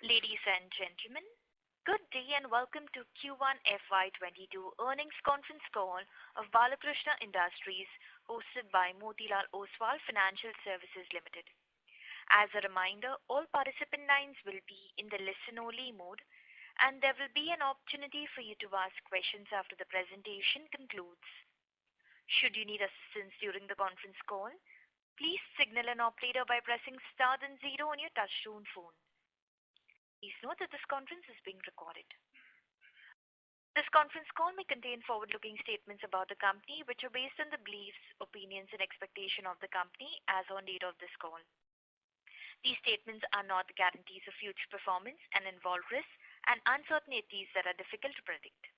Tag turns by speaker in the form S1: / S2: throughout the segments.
S1: Ladies and gentlemen, good day and welcome to Q1 FY22 earnings conference call of Balakrishna Industries hosted by Motilal Oswal Financial Services Limited. As a reminder, all participant lines will be in the listen-only mode and there will be an opportunity for you to ask questions after the presentation concludes. Should you need assistance during the conference call, please signal an operator by pressing star then 0 on your touchtone phone. Please note that this conference is being recorded. This conference call may contain forward-looking statements about the company which are based on the beliefs, opinions and expectation of the company as on date of this call. These statements are not the guarantees of future performance and involve risks and uncertainties that are difficult to predict.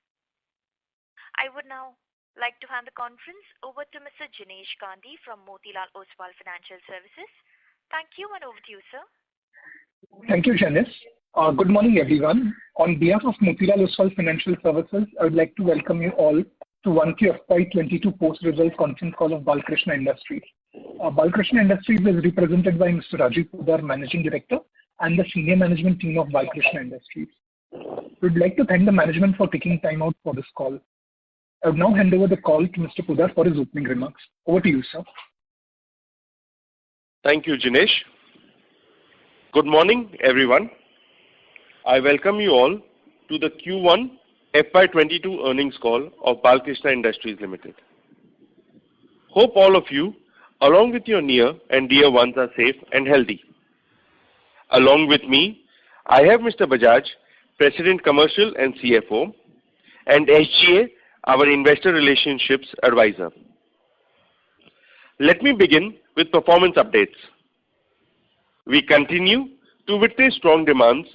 S1: I would now like to hand the conference over to Mr. Jinesh Gandhi from Motilal Oswal Financial Services. Thank you and over to you, sir.
S2: Thank you, Janice. Good morning, everyone. On behalf of Motilal Oswal Financial Services, I would like to welcome you all to 1Q FY22 post-result conference call of Balakrishna Industries. Balakrishna Industries is represented by Mr. Rajiv Poddar, Managing Director, and the senior management team of Balakrishna Industries. We would like to thank the management for taking time out for this call. I would now hand over the call to Mr. Poddar for his opening remarks. Over to you, sir.
S3: Thank you, Jinesh. Good morning, everyone. I welcome you all to the Q1 FY22 earnings call of Balakrishna Industries Limited. Hope all of you, along with your near and dear ones, are safe and healthy. Along with me, I have Mr. Bajaj, President Commercial and CFO, and SGA, our Investor Relationships Advisor. Let me begin with performance updates. We continue to witness strong demands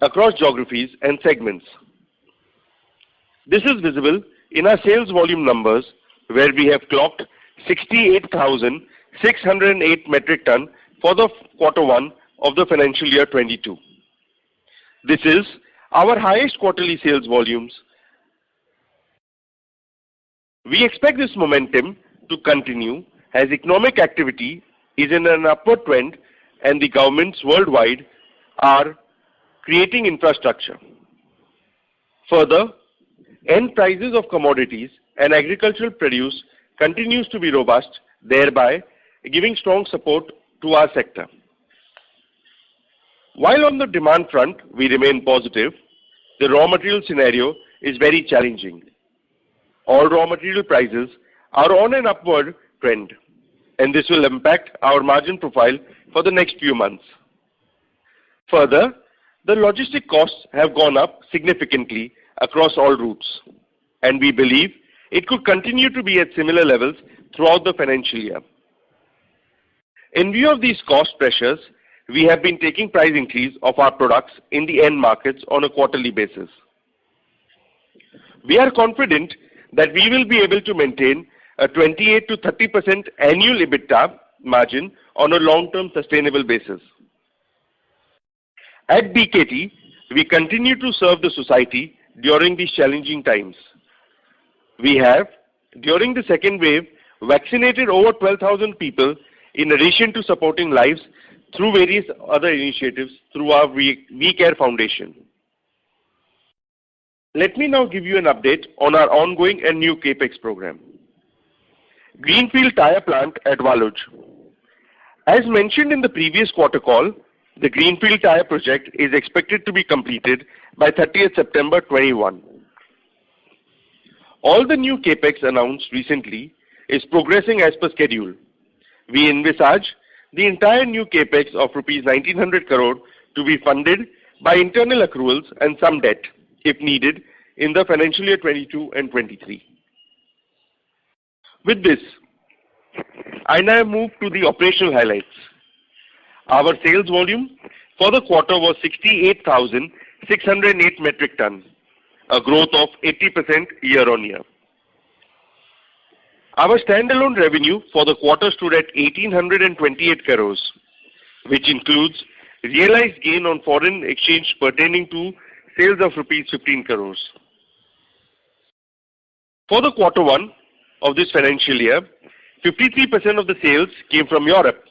S3: across geographies and segments. This is visible in our sales volume numbers where we have clocked 68,608 metric ton for the quarter 1 of the financial year 22. This is our highest quarterly sales volumes. We expect this momentum to continue as economic activity is in an upward trend and the governments worldwide are creating infrastructure. Further, end prices of commodities and agricultural produce continues to be robust, thereby giving strong support to our sector. While on the demand front we remain positive, the raw material scenario is very challenging. All raw material prices are on an upward trend and this will impact our margin profile for the next few months. Further, the logistic costs have gone up significantly across all routes and we believe it could continue to be at similar levels throughout the financial year. In view of these cost pressures, we have been taking price increase of our products in the end markets on a quarterly basis. We are confident that we will be able to maintain a 28 to 30% annual EBITDA margin on a long-term sustainable basis. At BKT, we continue to serve the society during these challenging times. We have, during the second wave, vaccinated over 12,000 people in addition to supporting lives through various other initiatives through our We Care Foundation. Let me now give you an update on our ongoing and new CAPEX program. Greenfield Tire Plant at Waluj. As mentioned in the previous quarter call, the Greenfield Tire project is expected to be completed by 30th September 21. All the new CAPEX announced recently is progressing as per schedule. We envisage the entire new CAPEX of rupees 1900 crore to be funded by internal accruals and some debt, if needed, in the financial year 22 and 23. With this, I now move to the operational highlights. Our sales volume for the quarter was 68,608 metric ton, a growth of 80% year-on-year. Our standalone revenue for the quarter stood at 1,828 crores, which includes realized gain on foreign exchange pertaining to sales of rupees 15 crores. For the quarter 1 of this financial year, 53% of the sales came from Europe,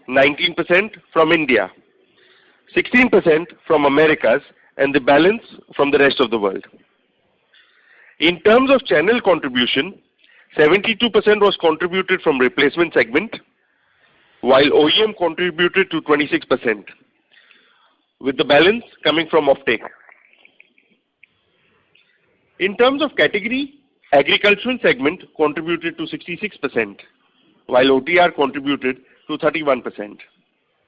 S3: 19% from India, 16% from Americas, and the balance from the rest of the world. In terms of channel contribution, 72% was contributed from replacement segment, while OEM contributed to 26%, with the balance coming from offtake. In terms of category, agricultural segment contributed to 66%, while OTR contributed to 31%.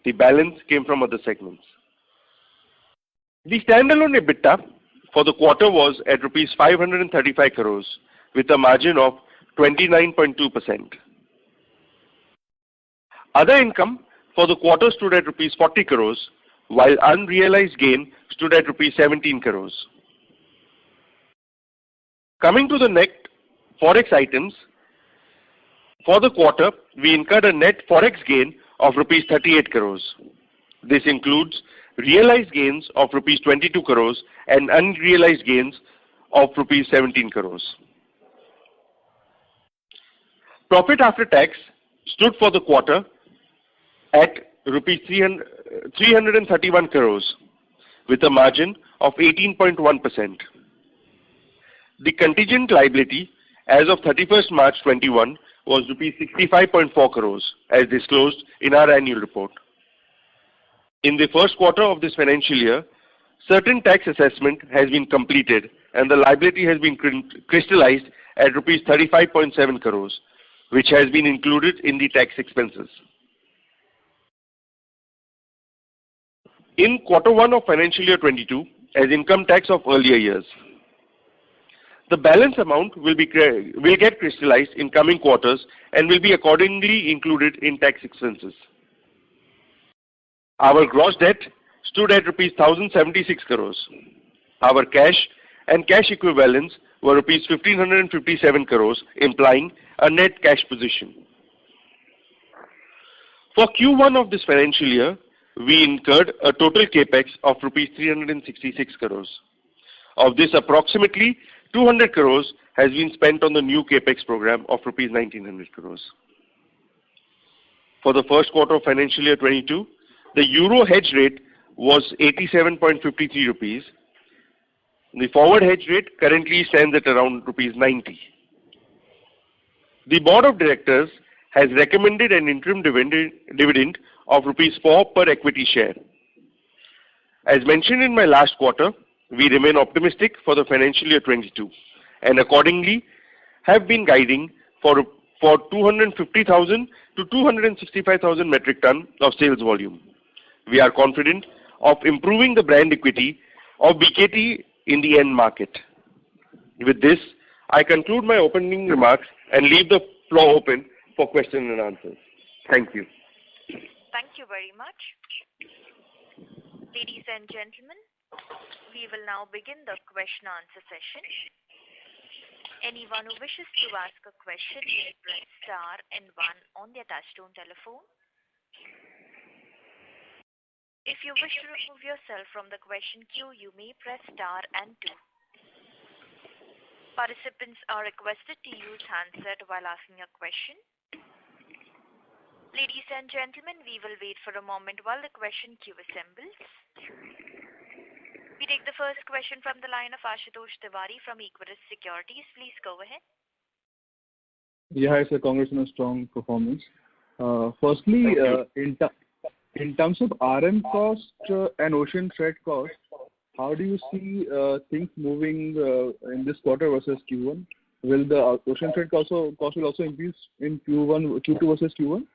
S3: The balance came from other segments. The standalone EBITDA for the quarter was at rupees 535 crores with a margin of 29.2%. Other income for the quarter stood at rupees 40 crores, while unrealized gain stood at rupees 17 crores. Coming to the net forex items, for the quarter, we incurred a net forex gain of rupees 38 crores. This includes realized gains of rupees 22 crores and unrealized gains of rupees 17 crores. Profit after tax stood for the quarter at rupees 331 crores with a margin of 18.1%. The contingent liability as of 31st March 21 was rupees 65.4 crores as disclosed in our annual report. In the first quarter of this financial year, certain tax assessment has been completed and the liability has been crystallized at rupees 35.7 crores, which has been included in the tax expenses. In quarter 1 of financial year 22, as income tax of earlier years, the balance amount will get crystallized in coming quarters and will be accordingly included in tax expenses. Our gross debt stood at rupees 1,076 crores. Our cash and cash equivalents were rupees 1,557 crores, implying a net cash position. For Q1 of this financial year, we incurred a total capex of rupees 366 crores. Of this, approximately 200 crores has been spent on the new capex program of rupees 1900 crores. For the first quarter of financial year 22, the euro hedge rate was 87.53 rupees. The forward hedge rate currently stands at around rupees 90. The board of directors has recommended an interim dividend of rupees 4 per equity share. As mentioned in my last quarter, we remain optimistic for the financial year 22 and accordingly have been guiding for 250,000 to 265,000 metric ton of sales volume. We are confident of improving the brand equity of BKT in the end market. With this, I conclude my opening remarks and leave the floor open for questions and answers. Thank you.
S1: Thank you very much. Ladies and gentlemen, we will now begin the question answer session. Anyone who wishes to ask a question may press star and 1 on their touchtone telephone. If you wish to remove yourself from the question queue, you may press star and 2. Participants are requested to use handset while asking a question. Ladies and gentlemen, we will wait for a moment while the question queue assembles. We take the first question from the line of Ashutosh Tiwari from Equirus Securities. Please go ahead.
S4: Yeah, hi sir. Congrats on a strong performance. Firstly, in terms of RM cost and ocean freight cost, how do you see things moving in this quarter versus Q1? Will the ocean freight cost will also increase in Q2 versus Q1?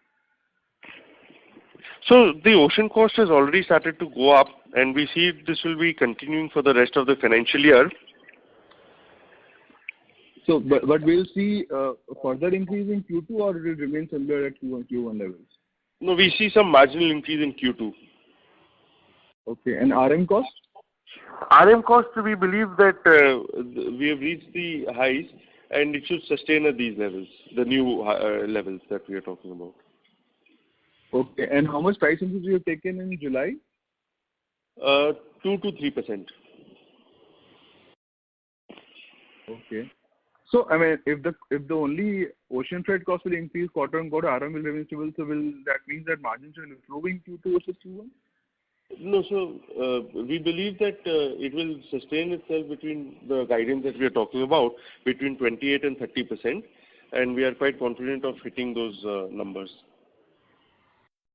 S3: So the ocean cost has already started to go up and we see this will be continuing for the rest of the financial year.
S4: So, but we'll see further increase in Q2 or it will remain similar at Q1 levels?
S3: No, we see some marginal increase in Q2.
S4: Okay, and RM cost?
S3: RM cost, we believe that we have reached the highs and it should sustain at these levels, the new levels that we are talking about.
S4: Okay, and how much price increase you have taken in July?
S3: 2 to 3%.
S4: Okay. So, I mean, if the only ocean freight cost will increase quarter on quarter, RM will remain stable, so will that mean that margins will improve in Q2 versus Q1?
S3: No, so we believe that it will sustain itself between the guidance that we are talking about, between 28 and 30%, and we are quite confident of hitting those numbers.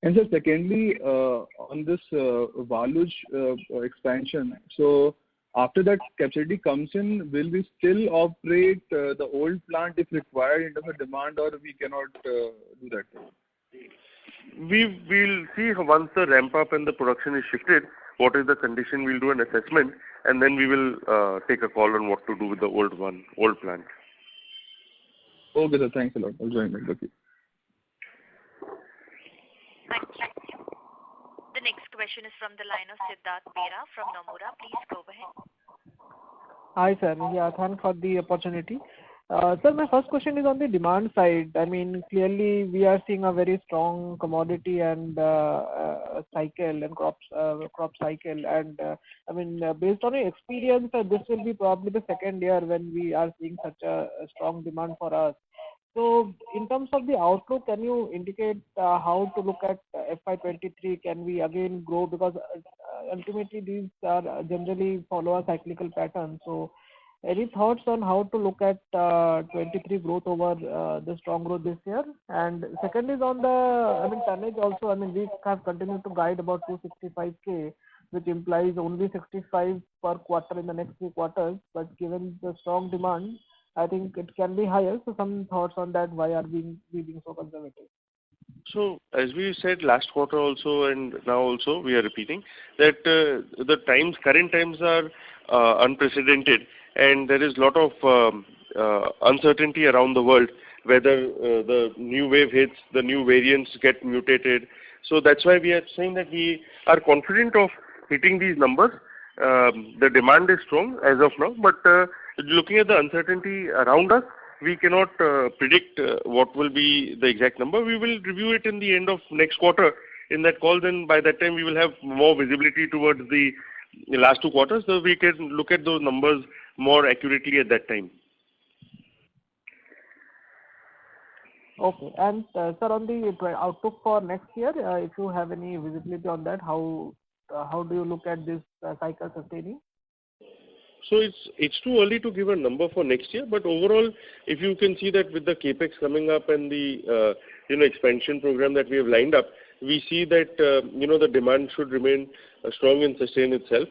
S4: And so secondly, on this Waluj expansion, so after that capacity comes in, will we still operate the old plant if required in terms of demand, or we cannot do that?
S3: We will see once the ramp up and the production is shifted, what is the condition. We'll do an assessment, and then we will take a call on what to do with the old plant.
S4: Okay, sir. Thanks a lot. I'll join back. Okay.
S1: Thank you. The next question is from the line of Siddharth Bera from Nomura. Please go ahead.
S5: Hi, sir. Yeah, thanks for the opportunity. Sir, my first question is on the demand side. I mean, clearly we are seeing a very strong commodity and cycle and crop cycle. And I mean, based on your experience, this will be probably the second year when we are seeing such a strong demand for us. So, in terms of the outlook, can you indicate how to look at FY23? Can we again grow? Because ultimately these are generally follow a cyclical pattern. So, any thoughts on how to look at 23 growth over the strong growth this year? And second is on the, tonnage also. We have continued to guide about 265K, which implies only 65 per quarter in the next 3 quarters. But given the strong demand, I think it can be higher. So some thoughts on that. Why are we being so conservative?
S3: So as we said last quarter also, and now also we are repeating that the current times are unprecedented, and there is a lot of uncertainty around the world whether the new wave hits, the new variants get mutated. So that's why we are saying that we are confident of hitting these numbers. The demand is strong as of now, but looking at the uncertainty around us, we cannot predict what will be the exact number. We will review it in the end of next quarter in that call. Then by that time we will have more visibility towards the last 2 quarters, so we can look at those numbers more accurately at that time.
S5: Okay. And sir, on the outlook for next year, if you have any visibility on that, how do you look at this cycle sustaining?
S3: So it's too early to give a number for next year, but overall, if you can see that with the capex coming up and the expansion program that we have lined up, we see that the demand should remain strong and sustain itself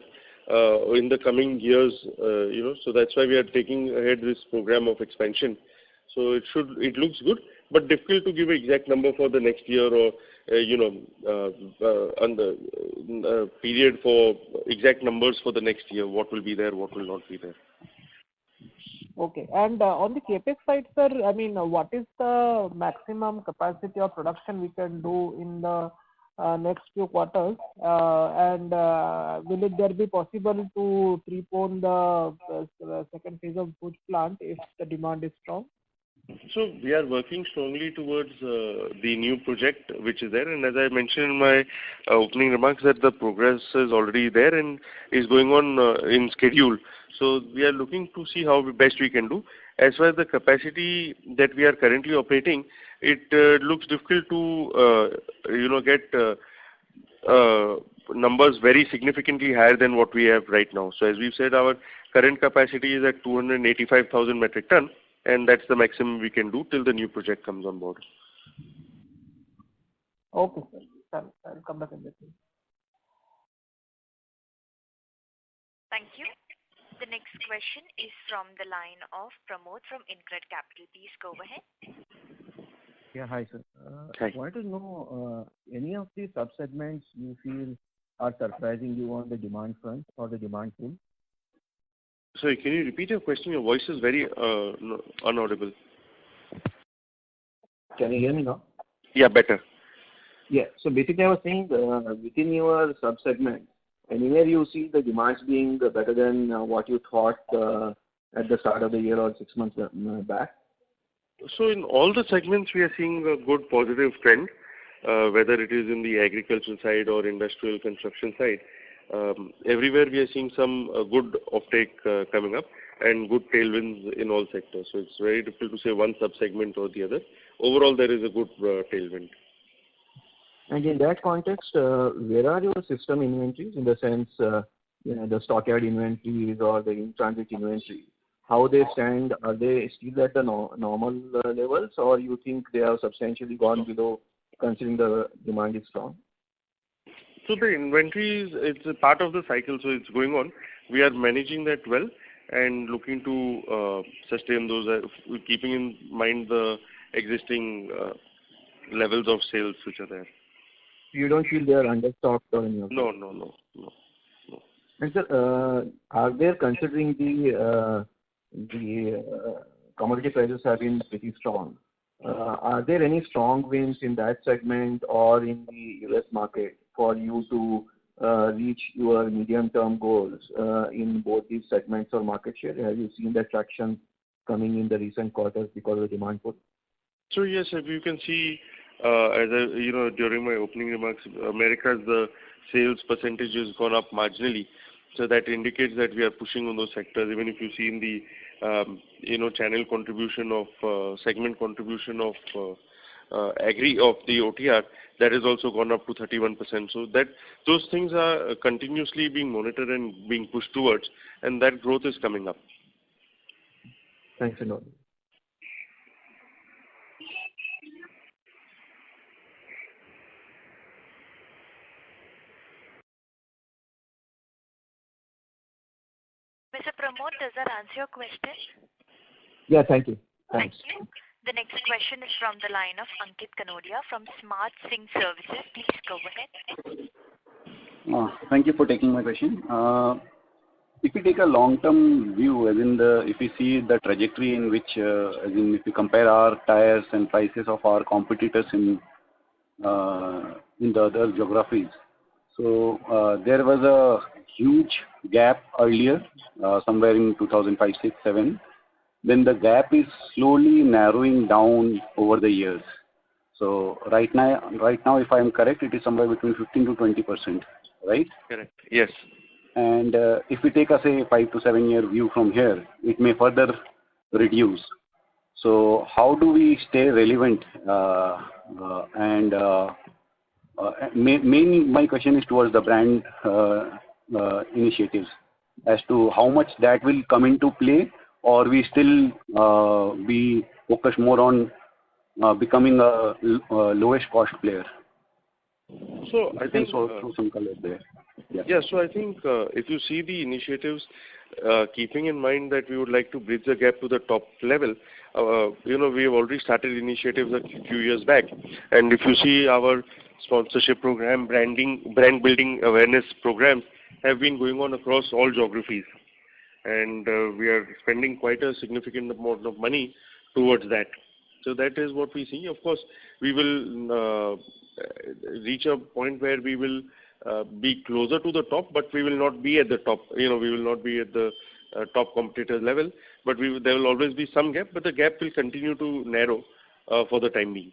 S3: in the coming years. So that's why we are taking ahead this program of expansion. So it looks good, but difficult to give an exact number for the next year or on the period for exact numbers for the next year. What will be there, what will not be there.
S5: Okay. And on the capex side, sir, what is the maximum capacity of production we can do in the next few quarters? And will there be possible to prepone the second phase of Bhuj plant if the demand is strong?
S3: So we are working strongly towards the new project which is there, and as I mentioned in my opening remarks that the progress is already there and is going on in schedule. So we are looking to see how best we can do. As far as the capacity that we are currently operating, it looks difficult to get numbers very significantly higher than what we have right now. So as we've said, our current capacity is at 285,000 metric ton. And that's the maximum we can do till the new project comes on board.
S5: Okay, sir. I'll come back in this.
S1: Thank you. The next question is from the line of Pramod from InCred Capital. Please go ahead.
S6: Yeah, hi, sir.
S3: Hi.
S6: I wanted to know any of the sub-segments you feel are surprising you on the demand front or the demand pool?
S3: Sorry, can you repeat your question? Your voice is very unaudible.
S6: Can you hear me now?
S3: Yeah, better.
S6: Yeah. So basically, I was saying within your sub-segment, anywhere you see the demands being better than what you thought at the start of the year or 6 months back?
S3: So in all the segments, we are seeing a good positive trend, whether it is in the agricultural side or industrial construction side. Everywhere we are seeing some good offtake coming up and good tailwinds in all sectors. So it's very difficult to say one sub-segment or the other. Overall, there is a good tailwind.
S6: And in that context, where are your system inventories in the sense, the stockyard inventories or the in-transit inventory? How they stand? Are they still at the normal levels, or you think they have substantially gone below, considering the demand is strong?
S3: So the inventories, it's a part of the cycle, so it's going on. We are managing that well and looking to sustain those, keeping in mind the existing levels of sales which are there.
S6: You don't feel they are understocked or any of that?
S3: No.
S6: And sir, are there, considering the commodity prices have been pretty strong, are there any strong wins in that segment or in the US market for you to reach your medium-term goals in both these segments or market share? Have you seen that traction coming in the recent quarters because of the demand pull?
S3: So yes, if you can see, as during my opening remarks, America's the sales percentage has gone up marginally. So that indicates that we are pushing on those sectors. Even if you see in the channel contribution of segment contribution of agri of the OTR, that has also gone up to 31%. So that those things are continuously being monitored and being pushed towards, and that growth is coming up.
S6: Thanks a lot.
S1: Mr. Pramod, does that answer your question?
S6: Yeah, thank you. Thanks.
S1: Thank you. The next question is from the line of Ankit Kanodia from Smart Sync Services. Please go ahead.
S7: Thank you for taking my question. If you take a long-term view, as in if you see the trajectory in which, if you compare our tires and prices of our competitors in the other geographies, so there was a huge gap earlier, somewhere in 2005, 6, 7. Then the gap is slowly narrowing down over the years. So right now, if I am correct, it is somewhere between 15 to 20%, right?
S3: Correct. Yes.
S7: And if we take a, say, 5 to 7 year view from here, it may further reduce. So how do we stay relevant? Mainly my question is towards the brand initiatives, as to how much that will come into play, or we still be focused more on becoming a lowest cost player.
S3: So I think
S7: throw some color there.
S3: Yeah. So I think if you see the initiatives, keeping in mind that we would like to bridge the gap to the top level, we have already started initiatives a few years back. And if you see our sponsorship program, brand building awareness programs have been going on across all geographies. And we are spending quite a significant amount of money towards that. So that is what we see. Of course, we will reach a point where we will be closer to the top, but we will not be at the top. We will not be at the top competitor level, but there will always be some gap, but the gap will continue to narrow for the time being.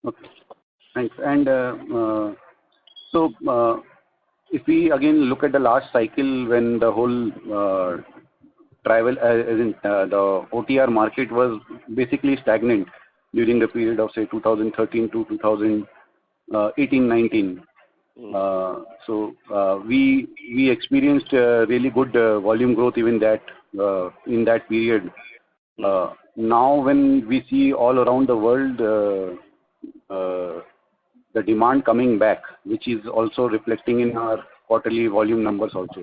S7: Okay, thanks. And so if we again look at the last cycle when the whole the OTR market was basically stagnant during the period of, say, 2013 to 2018-19. So we experienced really good volume growth even in that period. Now when we see all around the world the demand coming back, which is also reflecting in our quarterly volume numbers also.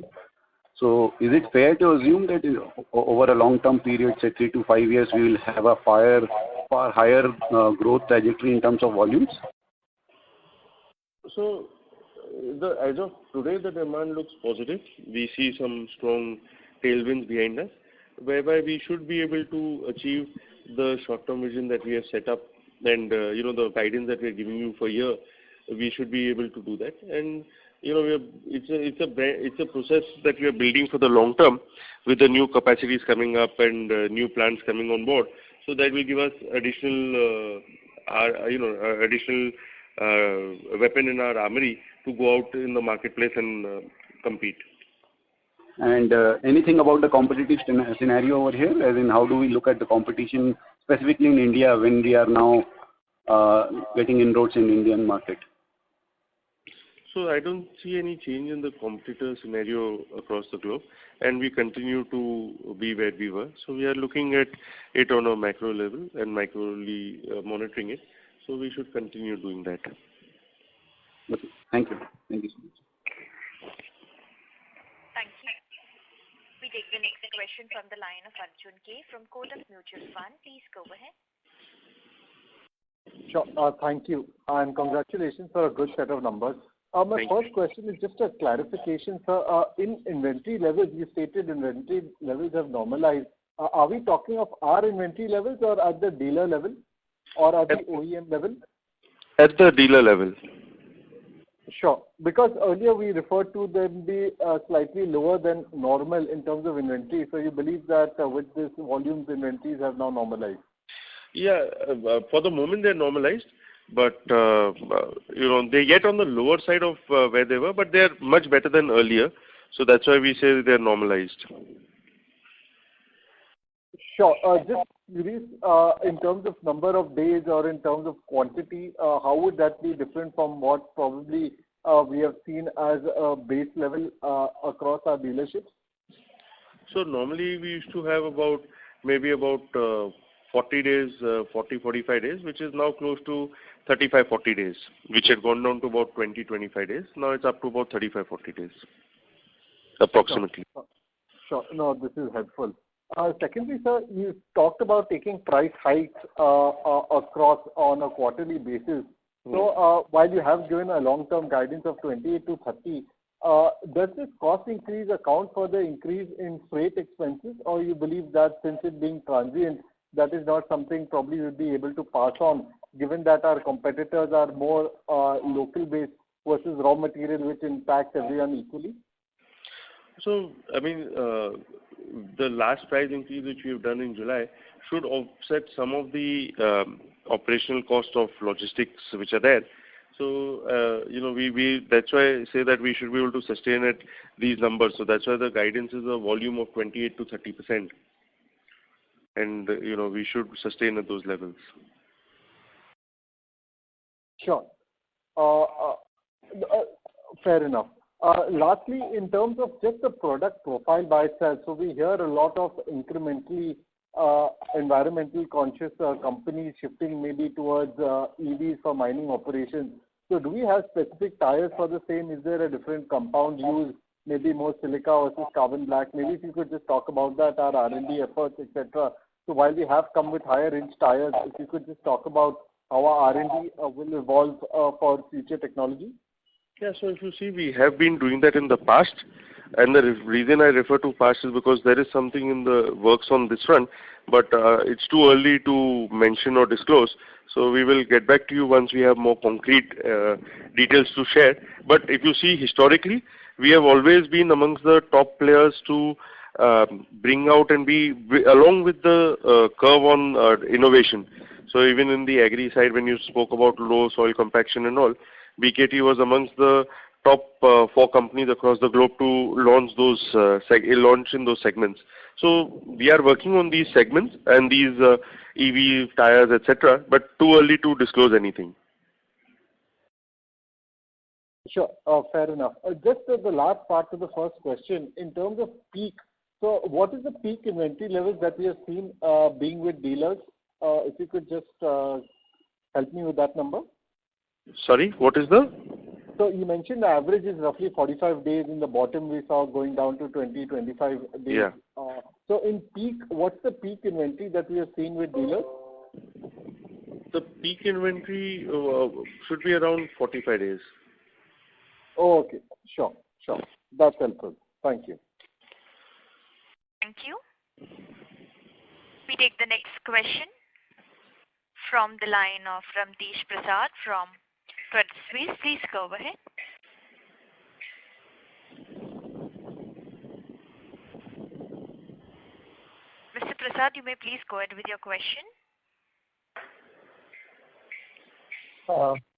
S7: So is it fair to assume that over a long-term period, say 3 to 5 years, we will have a far higher growth trajectory in terms of volumes?
S3: So as of today, the demand looks positive. We see some strong tailwinds behind us, whereby we should be able to achieve the short-term vision that we have set up, and the guidance that we are giving you for a year, we should be able to do that. And it's a process that we are building for the long term, with the new capacities coming up and new plants coming on board. So that will give us additional weapon in our armory to go out in the marketplace and compete.
S7: And anything about the competitive scenario over here, as in how do we look at the competition specifically in India when we are now getting inroads in Indian market?
S3: So I don't see any change in the competitor scenario across the globe, and we continue to be where we were. So we are looking at it on a macro level and microly monitoring it. So we should continue doing that.
S7: Okay. Thank you. Thank you so much.
S1: Thank you. We take the next question from the line of Arjun K. from Kotak Mutual Fund. Please go ahead.
S8: Sure. Thank you, and congratulations for a good set of numbers. My first question is just a clarification, sir. In inventory levels, you stated inventory levels have normalized. Are we talking of our inventory levels or at the dealer level or at the OEM level?
S3: At the dealer level.
S8: Sure. Because earlier we referred to them be slightly lower than normal in terms of inventory. So you believe that with this volumes, inventories have now normalized?
S3: Yeah, for the moment they're normalized, but they're yet on the lower side of where they were, but they're much better than earlier. So that's why we say they're normalized.
S8: Sure. Just curious, in terms of number of days or in terms of quantity, how would that be different from what probably we have seen as a base level across our dealerships?
S3: So normally we used to have maybe about 40 days, 45 days, which is now close to 35-40 days, which had gone down to about 20-25 days. Now it's up to about 35-40 days, approximately.
S8: Sure. No, this is helpful. Secondly, sir, you talked about taking price hikes across on a quarterly basis. So while you have given a long-term guidance of 28 to 30, does this cost increase account for the increase in freight expenses, or you believe that since it being transient, that is not something probably you'll be able to pass on, given that our competitors are more local-based versus raw material, which impacts everyone equally?
S3: So, I mean, the last price increase which we have done in July should offset some of the operational cost of logistics which are there. So, we that's why I say that we should be able to sustain at these numbers. So that's why the guidance is a volume of 28 to 30%. And, we should sustain at those levels.
S8: Sure. Fair enough. Lastly, in terms of just the product profile by itself, so we hear a lot of incrementally environmental conscious companies shifting maybe towards EVs for mining operations. So do we have specific tires for the same? Is there a different compound used, maybe more silica versus carbon black? Maybe if you could just talk about that, our R&D efforts, etc. So while we have come with higher inch tires, if you could just talk about how our R&D will evolve for future technology.
S3: Yeah, so if you see, we have been doing that in the past, and the reason I refer to past is because there is something in the works on this front, but it's too early to mention or disclose. So we will get back to you once we have more concrete details to share. But if you see historically, we have always been amongst the top players to bring out and be along with the curve on innovation. So even in the agri side, when you spoke about low soil compaction and all, BKT was amongst the top 4 companies across the globe to launch in those segments. So we are working on these segments and these EV tires, etc., but too early to disclose anything.
S8: Sure, fair enough. Just the last part of the first question, in terms of peak, so what is the peak inventory levels that we have seen being with dealers? If you could just help me with that number.
S3: Sorry, what is the?
S8: So you mentioned the average is roughly 45 days. In the bottom, we saw going down to 20, 25 days.
S3: Yeah.
S8: So in peak, what's the peak inventory that we have seen with dealers?
S3: The peak inventory should be around 45 days.
S8: Oh, okay. Sure. That's helpful. Thank you.
S1: Thank you. We take the next question from the line of Ramdesh Prasad from Credit Suisse. Please go ahead. Mr. Prasad, you may please go ahead with your question.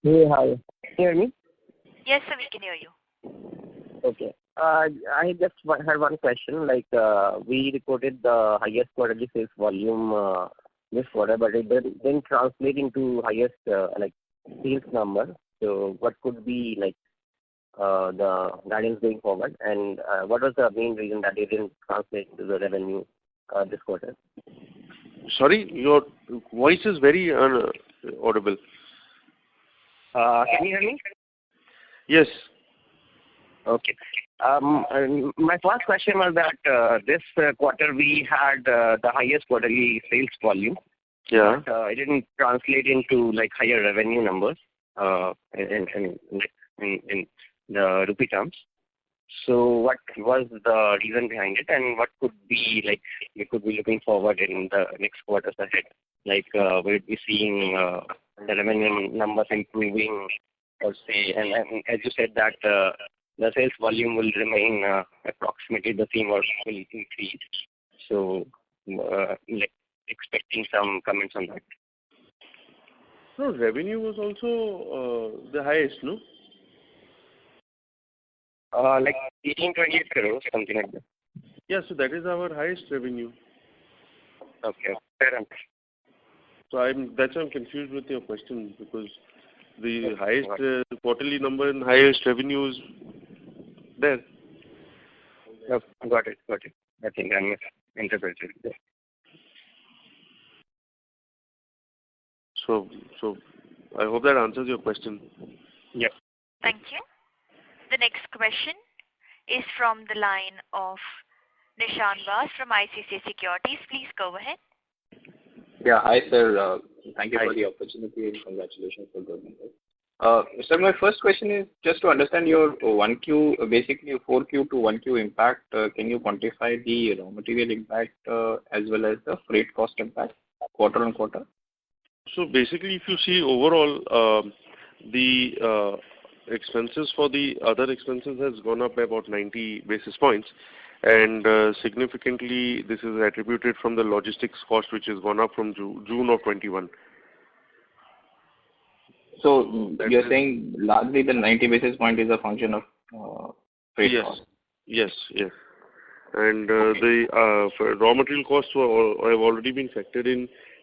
S9: Hey, hi. Can you hear me?
S1: Yes, sir, we can hear you.
S9: Okay. I just had one question. We reported the highest quarterly sales volume this quarter, but it didn't translate into highest like sales number. So what could be like the guidance going forward, and what was the main reason that it didn't translate to the revenue this quarter?
S3: Sorry, your voice is very audible.
S9: Can you hear me?
S3: Yes.
S9: Okay. And my first question was that this quarter we had the highest quarterly sales volume.
S3: Yeah.
S9: But it didn't translate into like higher revenue numbers in the rupee terms. So what was the reason behind it, and what could be like we could be looking forward in the next quarters ahead? Like we'll be seeing the revenue numbers improving, or say, and as you said that the sales volume will remain approximately the same or will increase. So like expecting some comments on that.
S3: No, revenue was also the highest, no?
S9: Like 1828 crores, something like that.
S3: Yeah, so that is our highest revenue.
S9: Okay, fair enough.
S3: So that's why I'm confused with your question, because the highest quarterly number and highest revenue is there.
S9: Got it. I think I misinterpreted it.
S3: So I hope that answers your question.
S9: Yeah.
S1: Thank you. The next question is from the line of Nishan Vas from ICICI Securities. Please go ahead.
S10: Yeah, hi sir. Thank you for the opportunity and congratulations for good numbers. Sir, my first question is just to understand your 1Q, basically 4Q to 1Q impact. Can you quantify the raw material impact as well as the freight cost impact quarter on quarter?
S3: So basically, if you see overall, the expenses for the other expenses has gone up by about 90 basis points, and significantly this is attributed from the logistics cost, which has gone up from June of 21.
S10: So you're saying largely the 90 basis point is a function of freight cost?
S3: Yes. And the raw material costs have already been factored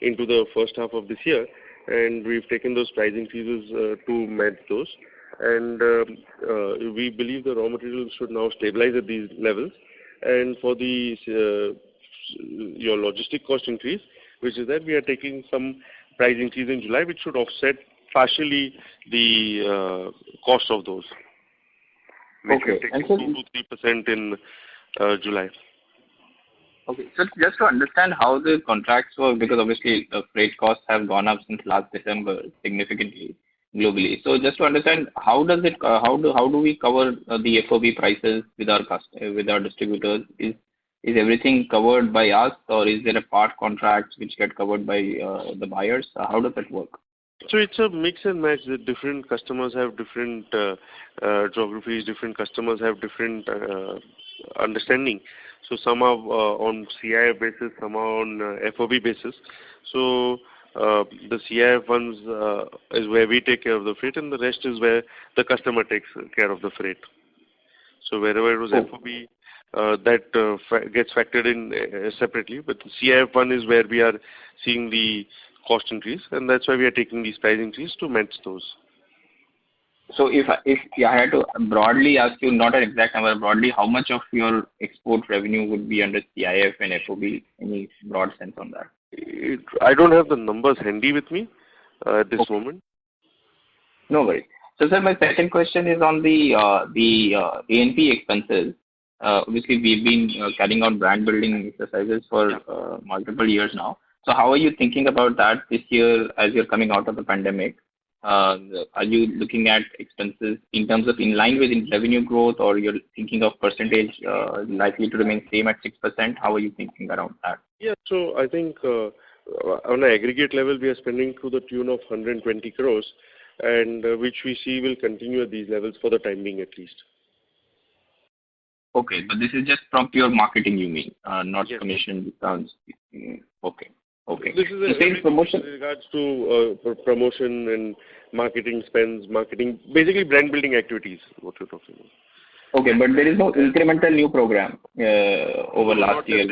S3: into the first half of this year, and we've taken those price increases to match those. And we believe the raw materials should now stabilize at these levels. And for the your logistic cost increase, which is that we are taking some price increase in July, which should offset partially the cost of those.
S10: Okay.
S3: And so 2 to 3% in July.
S10: Okay. So just to understand how the contracts work, because obviously the freight costs have gone up since last December significantly globally. So just to understand, how do we cover the FOB prices with our distributors? Is everything covered by us, or is there a part contracts which get covered by the buyers? How does that work?
S3: So it's a mix and match. The different customers have different geographies. Different customers have different understanding. So some are on CIF basis, some are on FOB basis. So the CIF ones is where we take care of the freight, and the rest is where the customer takes care of the freight. So wherever it was FOB, that gets factored in separately. But the CIF one is where we are seeing the cost increase, and that's why we are taking these price increase to match those.
S10: So if I had to broadly ask you, not an exact number, broadly, how much of your export revenue would be under CIF and FOB? Any broad sense on that?
S3: I don't have the numbers handy with me at this moment.
S10: No worries. So sir, my second question is on the A&P expenses. Obviously, we've been carrying out brand building exercises for multiple years now. So how are you thinking about that this year as you're coming out of the pandemic? Are you looking at expenses in terms of in line with revenue growth, or you're thinking of percentage likely to remain same at 6%? How are you thinking around that?
S3: Yeah, so I think on an aggregate level, we are spending to the tune of 120 crores, and which we see will continue at these levels for the time being at least.
S10: Okay, but this is just from pure marketing, you mean, not commission discounts? Okay.
S3: This is promotion in regards to promotion and marketing spends, basically brand building activities, what you're talking about.
S10: Okay, but there is no incremental new program over last year.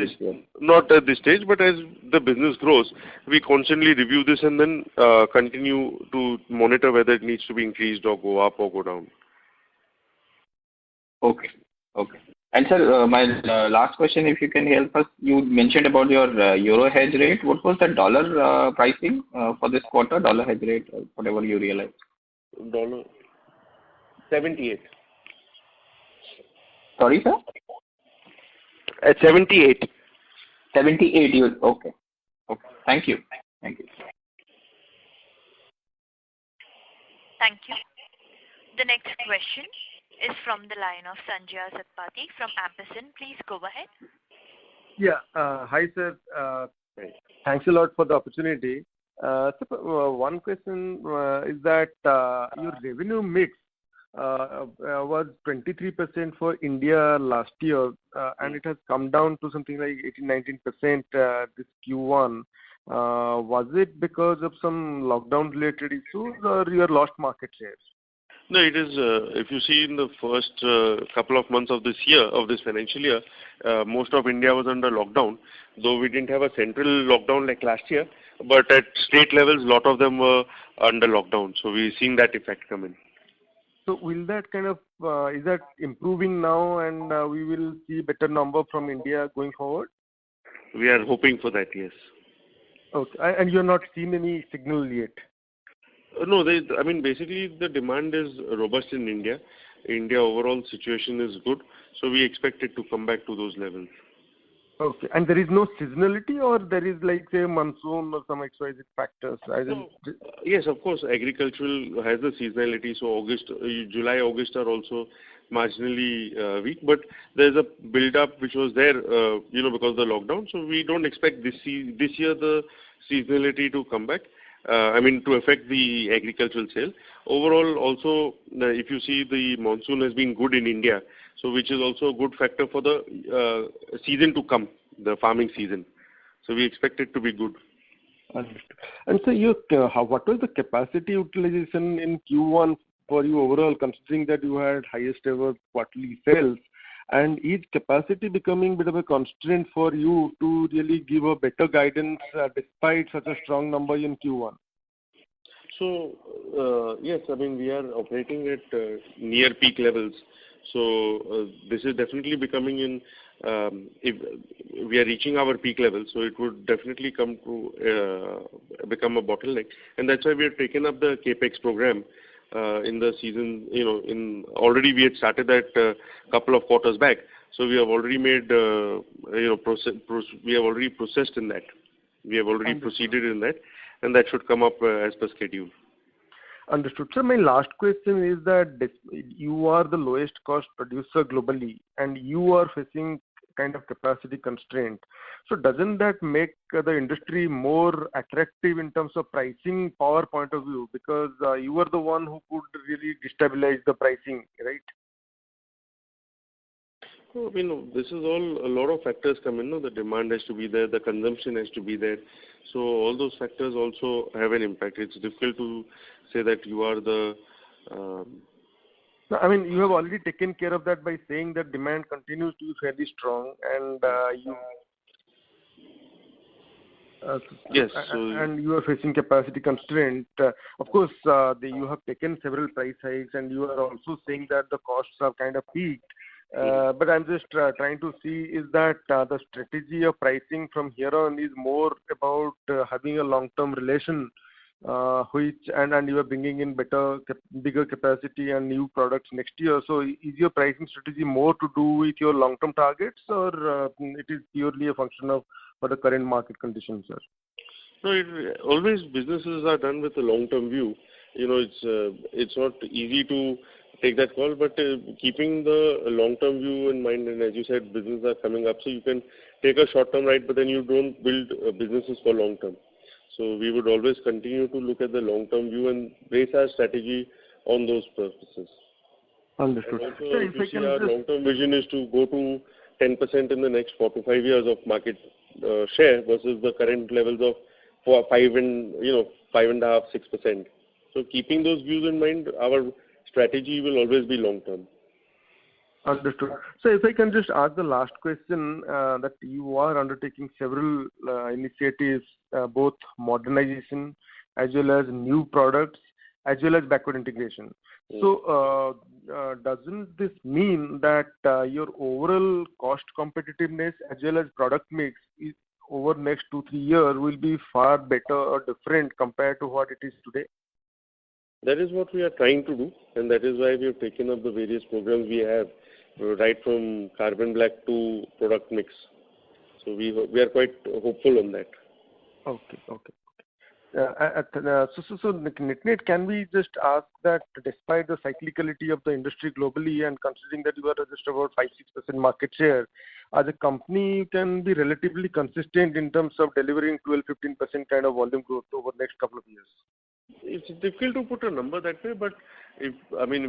S3: Not at this stage, but as the business grows, we constantly review this and then continue to monitor whether it needs to be increased or go up or go down.
S10: Okay. And sir, my last question, if you can help us, you mentioned about your euro hedge rate. What was the dollar pricing for this quarter, dollar hedge rate, or whatever you realized?
S3: Dollar 78.
S10: Sorry, sir?
S3: At 78.
S10: 78. Okay. Thank you.
S1: Thank you. The next question is from the line of Sanjaya Satpathy from Ampersand. Please go ahead.
S11: Yeah. Hi, sir. Thanks a lot for the opportunity. One question is that your revenue mix was 23% for India last year, and it has come down to something like 18-19% this Q1. Was it because of some lockdown-related issues, or you lost market shares?
S3: No, it is. If you see in the first couple of months of this financial year, most of India was under lockdown. Though we didn't have a central lockdown like last year, but at state levels, a lot of them were under lockdown. So we're seeing that effect come in.
S11: So will that kind of is that improving now, and we will see better number from India going forward?
S3: We are hoping for that, yes.
S11: Okay, and you have not seen any signal yet?
S3: No, basically the demand is robust in India. India overall situation is good, so we expect it to come back to those levels.
S11: Okay, and there is no seasonality, or there is like say monsoon or some XYZ factors?
S3: Yes, of course, agricultural has a seasonality. So July, August are also marginally weak, but there's a build-up which was there, because of the lockdown. So we don't expect this year the seasonality to come back. To affect the agricultural sale. Overall, also, if you see the monsoon has been good in India, so which is also a good factor for the season to come, the farming season. So we expect it to be good.
S11: Understood. And so what was the capacity utilization in Q1 for you overall, considering that you had highest ever quarterly sales? And is capacity becoming a bit of a constraint for you to really give a better guidance despite such a strong number in Q1?
S3: So, yes, we are operating at near peak levels. So, this is definitely becoming if we are reaching our peak levels, so it would definitely come to become a bottleneck. And that's why we have taken up the CAPEX program. In the season, already we had started that a couple of quarters back. So we have already made, we have already processed in that. We have already proceeded in that, and that should come up as per schedule.
S11: Understood. So my last question is that you are the lowest cost producer globally, and you are facing kind of capacity constraint. So doesn't that make the industry more attractive in terms of pricing power point of view? Because you are the one who could really destabilize the pricing, right?
S3: So, this is all, a lot of factors come in. The demand has to be there, the consumption has to be there. So all those factors also have an impact. It's difficult to say that you are the...
S11: you have already taken care of that by saying that demand continues to be fairly strong, and
S3: yes,
S11: and you are facing capacity constraint. Of course, you have taken several price hikes, and you are also saying that the costs are kind of peaked. But I'm just trying to see is that the strategy of pricing from here on is more about having a long-term relation, and you are bringing in bigger capacity and new products next year. So is your pricing strategy more to do with your long-term targets, or it is purely a function of for the current market conditions, sir?
S3: No, always businesses are done with a long-term view. It's not easy to take that call, but keeping the long-term view in mind, and as you said, businesses are coming up, so you can take a short-term right, but then you don't build businesses for long-term. So we would always continue to look at the long-term view and base our strategy on those purposes.
S11: Understood.
S3: And also, if you see our long-term vision is to go to 10% in the next 4 to 5 years of market share versus the current levels of 5.5, 6%. So keeping those views in mind, our strategy will always be long-term.
S11: Understood. So if I can just ask the last question, that you are undertaking several initiatives, both modernization as well as new products, as well as backward integration. So doesn't this mean that your overall cost competitiveness as well as product mix is, over next 2-3 years will be far better or different compared to what it is today?
S3: That is what we are trying to do, and that is why we have taken up the various programs we have, right from carbon black to product mix. So we are quite hopeful on that.
S11: Okay. So net, can we just ask that despite the cyclicality of the industry globally and considering that you are just about 5-6% market share, as a company you can be relatively consistent in terms of delivering 12-15% kind of volume growth over the next couple of years?
S3: It's difficult to put a number that way, but if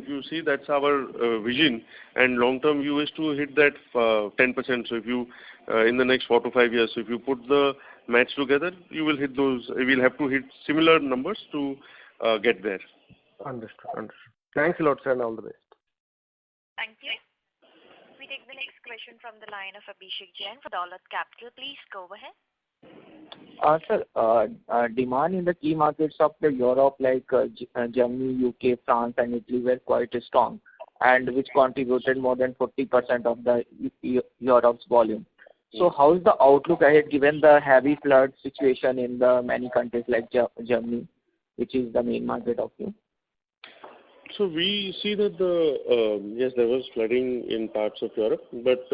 S3: you see, that's our vision, and long term view is to hit that 10%. So if you in the next 4 to 5 years, so if you put the match together, you will hit those. You will have to hit similar numbers to get there.
S11: Understood. Thanks a lot, sir, and all the best.
S1: Thank you. We take the next question from the line of Abhishek Jain for Dolat Capital. Please go ahead.
S12: Sir, demand in the key markets of the Europe like Germany, UK, France and Italy were quite strong, and which contributed more than 40% of the Europe's volume. So how is the outlook ahead given the heavy flood situation in the many countries like Germany, which is the main market of you?
S3: So we see that yes, there was flooding in parts of Europe, but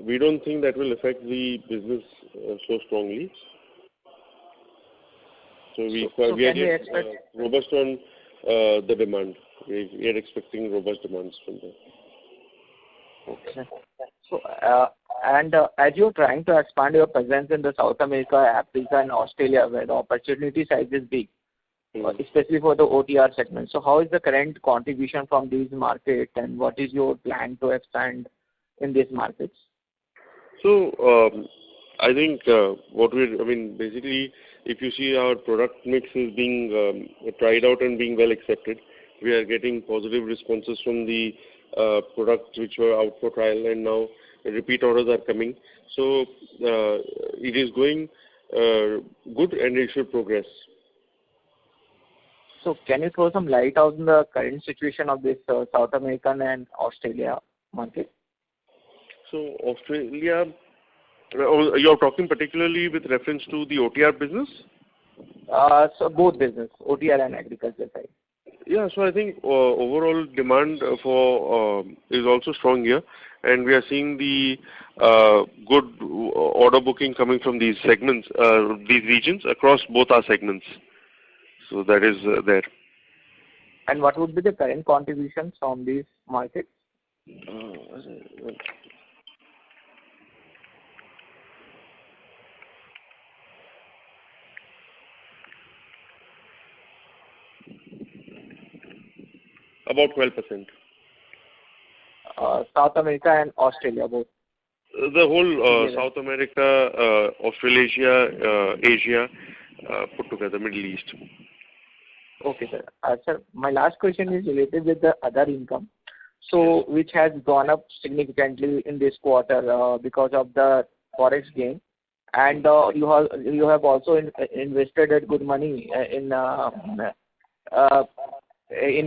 S3: we don't think that will affect the business so strongly. So we are robust on the demand. We are expecting robust demands from there.
S12: Okay. So as you're trying to expand your presence in the South America, Africa, and Australia, where the opportunity size is big, especially for the OTR segment. So how is the current contribution from these markets, and what is your plan to expand in these markets?
S3: So I think basically, if you see our product mix is being tried out and being well accepted, we are getting positive responses from the products which were out for trial, and now repeat orders are coming. So it is going good, and it should progress.
S12: So can you throw some light on the current situation of this South American and Australia market?
S3: So Australia, you're talking particularly with reference to the OTR business?
S12: So both business, OTR and agriculture side.
S3: Yeah, so I think overall demand for is also strong here, and we are seeing the good order booking coming from these segments, these regions across both our segments. So that is there.
S12: And what would be the current contributions from these markets?
S3: About 12%.
S12: South America and Australia both?
S3: The whole South America, Australasia, Asia, put together, Middle East.
S12: Okay, sir. Sir, my last question is related with the other income, so which has gone up significantly in this quarter because of the forex gain, and you have also invested good money in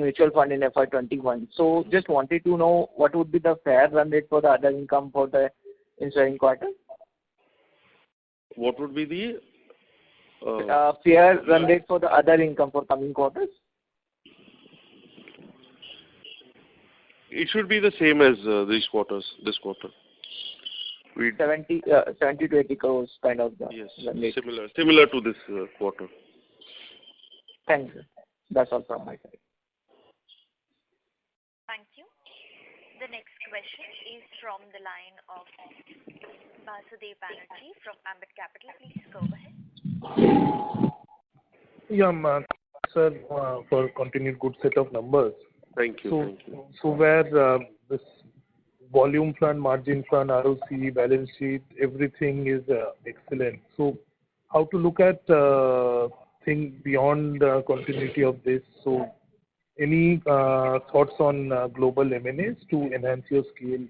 S12: mutual fund in FY21. So just wanted to know what would be the fair run rate for the other income for the ensuing quarter?
S3: What would be the
S12: fair run rate for the other income for coming quarters?
S3: It should be the same as this quarter.
S12: 70 to 80 crores kind of.
S3: Yes, similar to this quarter.
S12: Thank you. That's all from my side.
S1: Thank you. The next question is from the line of Basudev Banerjee from Ambit Capital. Please go ahead.
S13: Yeah, sir, for continued good set of numbers.
S3: Thank you.
S13: So where this volume front, margin front, ROC, balance sheet, everything is excellent. So how to look at things beyond the continuity of this? So Any thoughts on global M&As to enhance your scale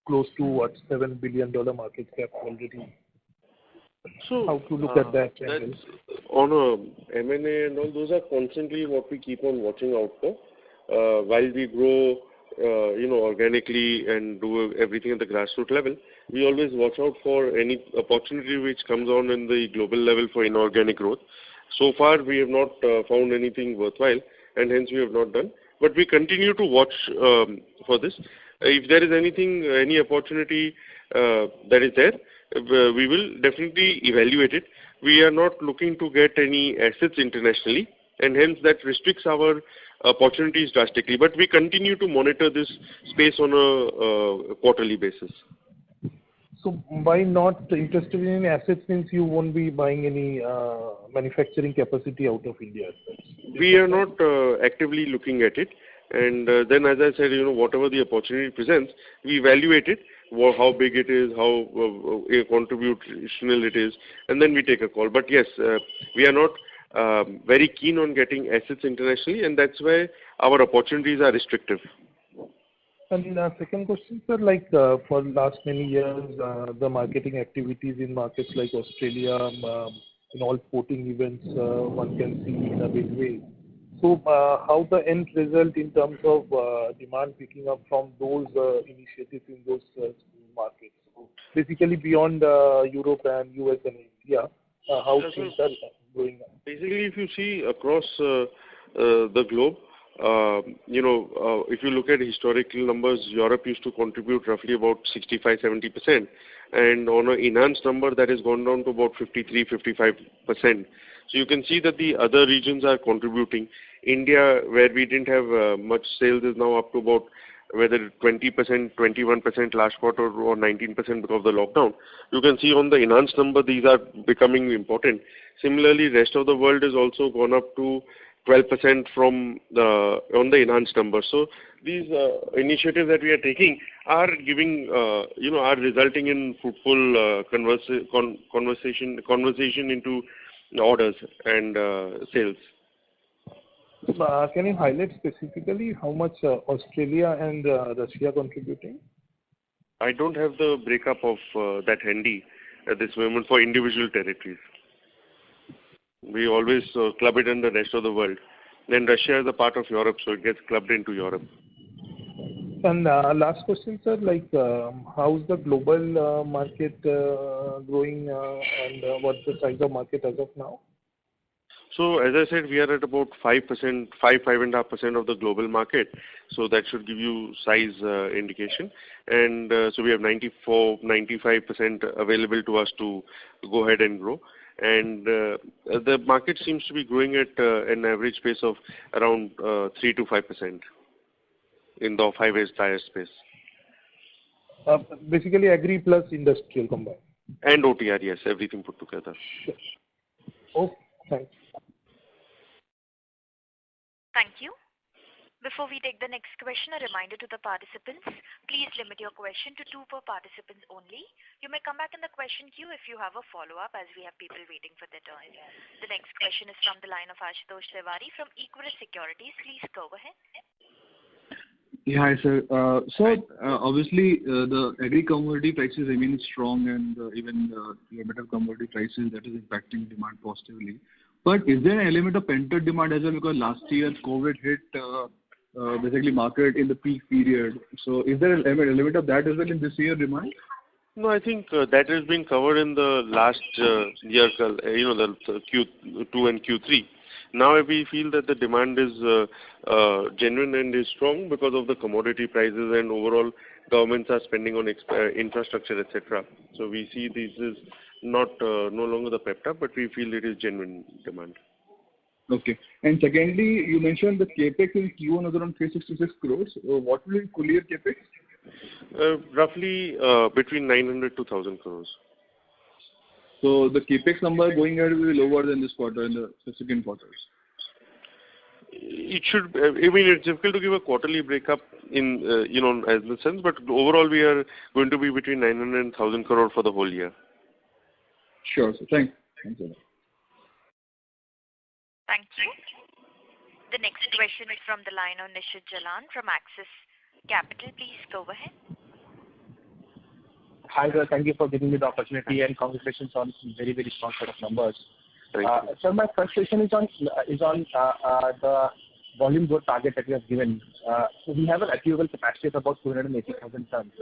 S13: close to what, $7 billion market cap already?
S3: So
S13: how to look at that?
S3: That's on a M&A and all, those are constantly what we keep on watching out for. While we grow, organically and do everything at the grassroots level, we always watch out for any opportunity which comes on in the global level for inorganic growth. So far, we have not found anything worthwhile, and hence we have not done. But we continue to watch for this. If there is anything, any opportunity that is there, we will definitely evaluate it. We are not looking to get any assets internationally, and hence that restricts our opportunities drastically. But we continue to monitor this space on a quarterly basis.
S13: So why not interested in any assets means you won't be buying any manufacturing capacity out of India?
S3: We are not actively looking at it. And then, as I said, whatever the opportunity presents, we evaluate it, how big it is, how contributional it is, and then we take a call. But yes, we are not very keen on getting assets internationally, and that's why our opportunities are restrictive.
S13: And second question, sir, for last many years, the marketing activities in markets like Australia, in all sporting events, one can see in a big way. So how the end result in terms of demand picking up from those initiatives in those markets? So basically beyond Europe and US and India, how things are going on?
S3: Basically, if you see across the globe, if you look at historical numbers, Europe used to contribute roughly about 65-70%, and on an enhanced number that has gone down to about 53-55%. So you can see that the other regions are contributing. India, where we didn't have much sales, is now up to about whether 20%, 21% last quarter or 19% because of the lockdown. You can see on the enhanced number, these are becoming important. Similarly, rest of the world has also gone up to 12% on the enhanced number. So these initiatives that we are taking are giving, are resulting in fruitful conversation into orders and sales.
S13: Can you highlight specifically how much Australia and Russia are contributing?
S3: I don't have the breakup of that handy at this moment for individual territories. We always club it in the rest of the world. Then Russia is a part of Europe, so it gets clubbed into Europe.
S13: And last question, sir, how's the global market growing and what's the size of market as of now?
S3: So as I said, we are at about 5.5% of the global market. So that should give you size indication. And so we have 95% available to us to go ahead and grow. And the market seems to be growing at an average pace of around 3 to 5% in the off-highway tire space.
S13: Basically agri plus industrial combined.
S3: And OTR, yes, everything put together.
S13: Sure. Okay, thanks.
S1: Thank you. Before we take the next question, a reminder to the participants, please limit your question to 2 per participant only. You may come back in the question queue if you have a follow-up, as we have people waiting for their turn. The next question is from the line of Ashutosh Tiwari from Equirus Securities. Please go ahead.
S4: Yeah, hi, sir. Obviously, the agri commodity prices remain strong, and even the metal commodity prices, that is impacting demand positively. But is there an element of pent-up demand as well? Because last year, COVID hit basically market in the peak period. So is there an element of that as well in this year demand?
S3: No, I think that has been covered in the last year, the Q2 and Q3. Now we feel that the demand is genuine and is strong because of the commodity prices, and overall governments are spending on infrastructure, etc. So we see this is not no longer the pep-up, but we feel it is genuine demand.
S4: Okay. And secondly, you mentioned the capex in Q1 was around 366 crores. What will be full year capex?
S3: Roughly between 900 to 1,000 crores.
S4: So the capex number going ahead will be lower than this quarter in the subsequent quarters.
S3: It should. I mean, it's difficult to give a quarterly breakup in as the sense, but overall we are going to be between 900 and 1,000 crore for the whole year.
S4: Sure, sir. Thanks. Thanks a lot.
S1: Thank you. The next question is from the line of Nishit Jalan from Axis Capital. Please go ahead.
S14: Hi, sir. Thank you for giving me the opportunity and congratulations on very, very strong set of numbers. Sir, my first question is on the volume growth target that you have given. So we have an achievable capacity of about 280,000 tons,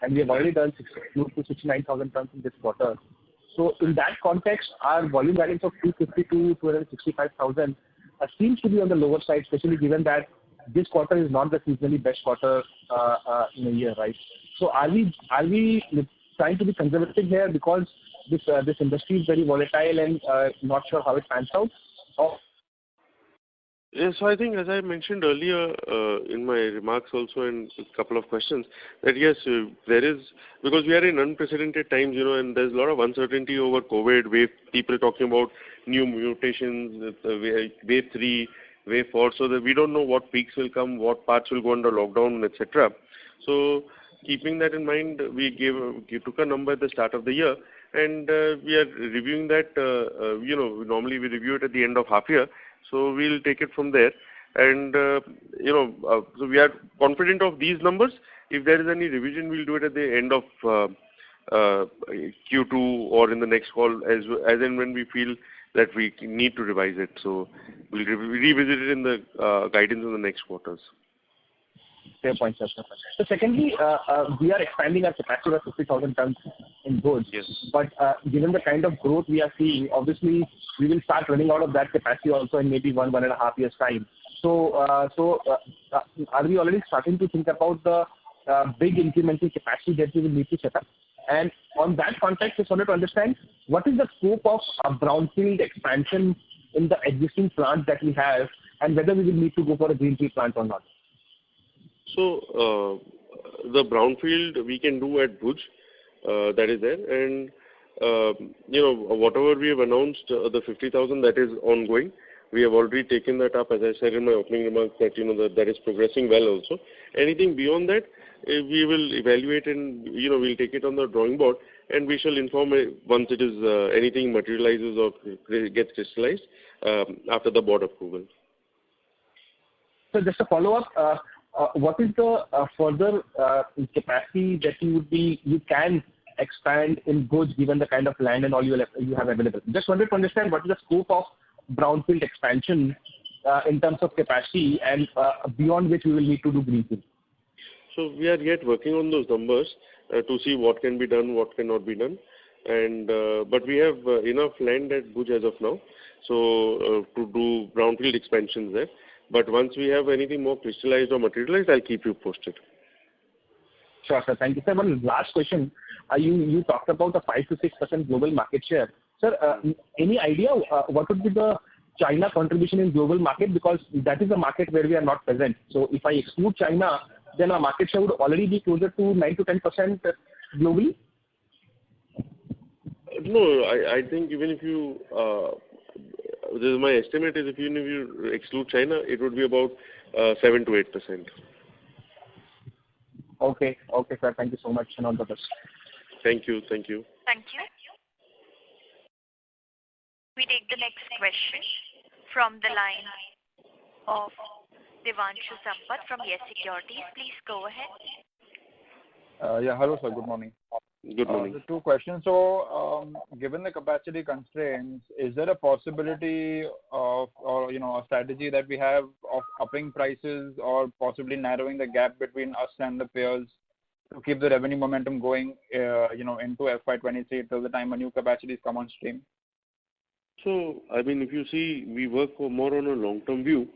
S14: and we have already done close to 69,000 tons in this quarter. So in that context, our volume guidance of 250 to 265,000 seems to be on the lower side, especially given that this quarter is not the seasonally best quarter in a year, right? So are we trying to be conservative here because this industry is very volatile and not sure how it pans out?
S3: Yes, so I think as I mentioned earlier in my remarks also and a couple of questions, that yes, there is, because we are in unprecedented times, and there's a lot of uncertainty over COVID, wave, people talking about new mutations, wave 3, wave 4, so that we don't know what peaks will come, what parts will go under lockdown, etc. So keeping that in mind, we took a number at the start of the year, and we are reviewing that, normally we review it at the end of half year. So we'll take it from there, and so we are confident of these numbers. If there is any revision, we'll do it at the end of Q2 or in the next call, as and when we feel that we need to revise it. So we'll revisit it in the guidance in the next quarters.
S14: Fair point, sir. So secondly, we are expanding our capacity of 50,000 tons in goods.
S3: Yes.
S14: But given the kind of growth we are seeing, obviously we will start running out of that capacity also in maybe 1.5 years time. So are we already starting to think about the big incremental capacity that we will need to set up? And on that context, I just wanted to understand what is the scope of brownfield expansion in the existing plants that we have, and whether we will need to go for a greenfield plant or not.
S3: So the brownfield we can do at Bhuj, that is there, and whatever we have announced, the 50,000, that is ongoing. We have already taken that up, as I said in my opening remarks, that that is progressing well also. Anything beyond that, we will evaluate and we'll take it on the drawing board, and we shall inform once it is anything materializes or gets crystallized after the board approval.
S14: So just a follow up. What is the further capacity that you can expand in goods given the kind of land and all you have available? Just wanted to understand what is the scope of brownfield expansion in terms of capacity, and beyond which we will need to do greenfield.
S3: So we are yet working on those numbers to see what can be done, what cannot be done, and but we have enough land at Bhuj as of now, so to do brownfield expansions there. But once we have anything more crystallized or materialized, I'll keep you posted.
S14: Sure, sir. Thank you, sir. One last question. You talked about the 5 to 6% global market share. Sir, any idea what would be the China contribution in global market? Because that is a market where we are not present. So if I exclude China, then our market share would already be closer to 9 to 10% globally?
S3: No, I think even if you... my estimate is even if you exclude China, it would be about 7 to 8%.
S14: Okay, sir. Thank you so much, and all the best.
S3: Thank you.
S1: Thank you. We take the next question from the line of Devanshu Sampat from Yes Securities. Please go ahead.
S15: Hello, sir. Good morning.
S3: Good morning.
S15: The two questions. So, given the capacity constraints, is there a possibility of, or a strategy that we have of upping prices or possibly narrowing the gap between us and the peers to keep the revenue momentum going, into FY23 till the time a new capacity is come on stream?
S3: So, I mean, if you see, we work more on a long-term view.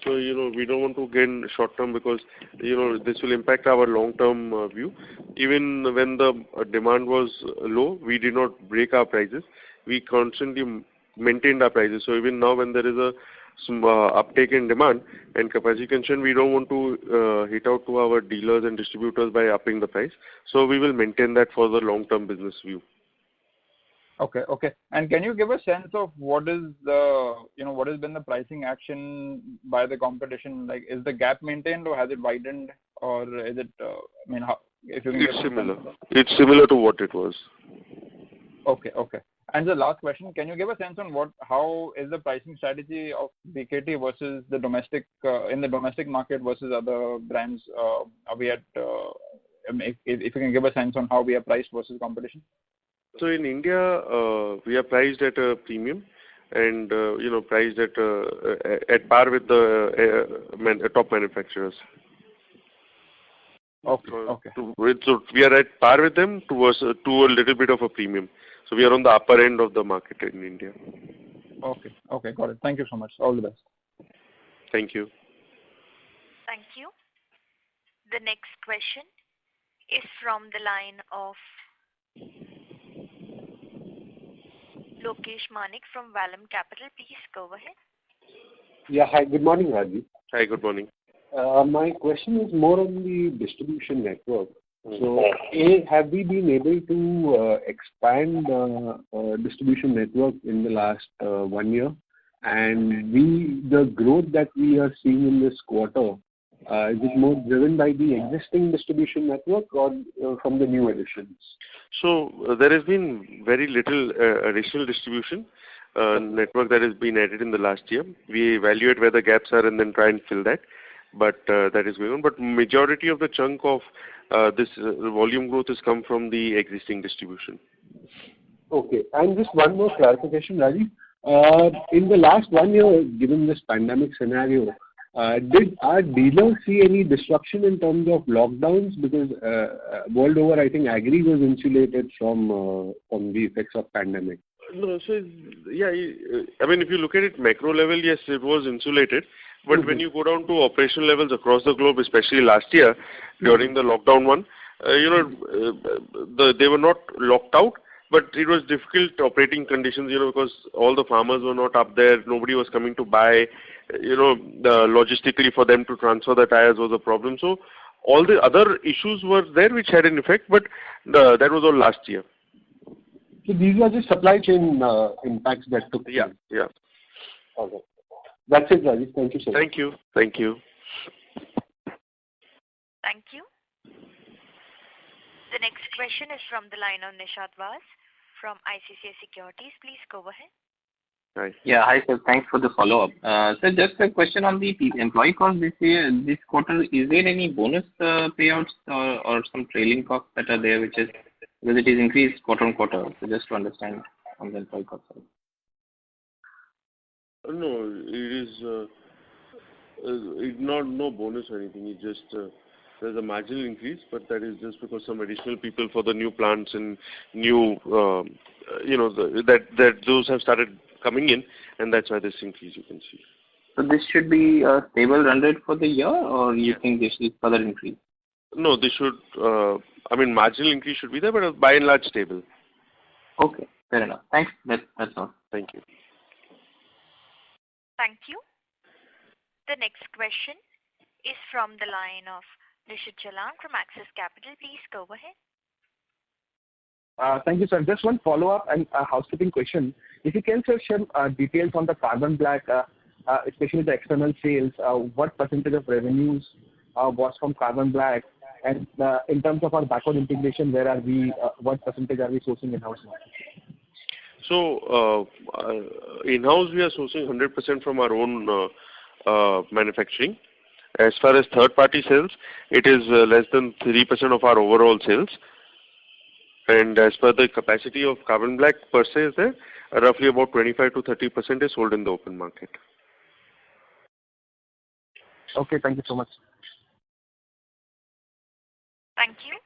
S3: So, we don't want to gain short-term because, this will impact our long-term view. Even when the demand was low, we did not break our prices. We constantly maintained our prices. So, even now when there is some uptake in demand and capacity constraint, we don't want to hit out to our dealers and distributors by upping the price. So, we will maintain that for the long-term business view.
S15: Okay. And can you give a sense of what is the, what has been the pricing action by the competition? Like, is the gap maintained or has it widened, or is it, how, if you can
S3: It's similar. It's similar to what it was.
S15: Okay. And the last question, can you give a sense on how is the pricing strategy of BKT versus the domestic in the domestic market versus other brands? Are we at if you can give a sense on how we are priced versus competition?
S3: So in India, we are priced at a premium, and priced at par with the top manufacturers.
S15: Okay.
S3: So we are at par with them to a little bit of a premium. So we are on the upper end of the market in India.
S15: Okay, got it. Thank you so much. All the best.
S3: Thank you.
S1: Thank you. The next question is from the line of Lokesh Manik from Vallum Capital. Please go ahead.
S16: Yeah, hi. Good morning, Rajeev.
S3: Hi, good morning.
S16: My question is more on the distribution network. So, have we been able to expand distribution network in the last 1 year? And the growth that we are seeing in this quarter, is it more driven by the existing distribution network or from the new additions?
S3: So there has been very little additional distribution network that has been added in the last year. We evaluate where the gaps are and then try and fill that. But that is going on. But majority of the chunk of this volume growth has come from the existing distribution.
S16: Okay. And just one more clarification, Rajeev. In the last 1 year, given this pandemic scenario, did our dealers see any disruption in terms of lockdowns? Because world over, I think agri was insulated from the effects of pandemic.
S3: No, so yeah, I mean, if you look at it macro level, yes, it was insulated. But when you go down to operational levels across the globe, especially last year during the lockdown one, they were not locked out, but it was difficult operating conditions, because all the farmers were not up there, nobody was coming to buy, logistically for them to transfer the tires was a problem. So all the other issues were there which had an effect, but that was all last year.
S16: So these are just supply chain impacts that took place.
S3: Yeah.
S16: Okay. That's it, Rajeev. Thank you so much.
S3: Thank you.
S1: Thank you. The next question is from the line of Nishad Vas from ICICI Securities. Please go ahead.
S3: Hi.
S10: Yeah, hi sir. Thanks for the follow-up. So just a question on the employee cost this quarter. Is there any bonus payouts or some trailing costs that are there, because it is increased quarter on quarter? So just to understand on the employee cost side.
S3: No, it is no bonus or anything. It's just there's a marginal increase, but that is just because some additional people for the new plants and new, that those have started coming in, and that's why this increase you can see.
S10: So this should be a stable run rate for the year, or you think this will further increase?
S3: No, this should. Marginal increase should be there, but by and large stable.
S10: Okay, fair enough. Thanks. That's all.
S3: Thank you.
S1: Thank you. The next question is from the line of Nishit Jalan from Axis Capital. Please go ahead.
S14: Thank you, sir. Just one follow-up and a housekeeping question. If you can share details on the carbon black, especially the external sales, what percentage of revenues was from carbon black, and in terms of our backward integration, where are we? What percentage are we sourcing in-house now?
S3: So in-house we are sourcing 100% from our own manufacturing. As far as third-party sales, it is less than 3% of our overall sales. And as per the capacity of carbon black per se is there, roughly about 25 to 30% is sold in the open market.
S14: Okay, thank you so much.
S1: Thank you.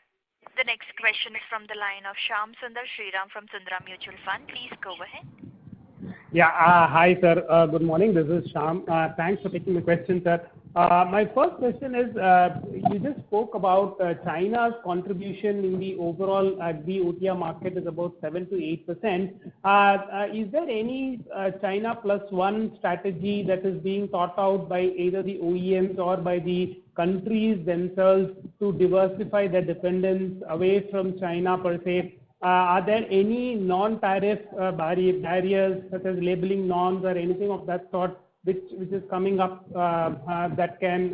S1: The next question is from the line of Shyam Sundar Sriram from Sundaram Mutual Fund. Please go ahead.
S17: Yeah, hi sir. Good morning. This is Shyam. Thanks for taking the question, sir. My first question is, you just spoke about China's contribution in the overall agri OTR market is about 7 to 8%. Is there any China plus one strategy that is being thought out by either the OEMs or by the countries themselves to diversify their dependence away from China per se? Are there any non-tariff barriers such as labeling norms or anything of that sort which is coming up that can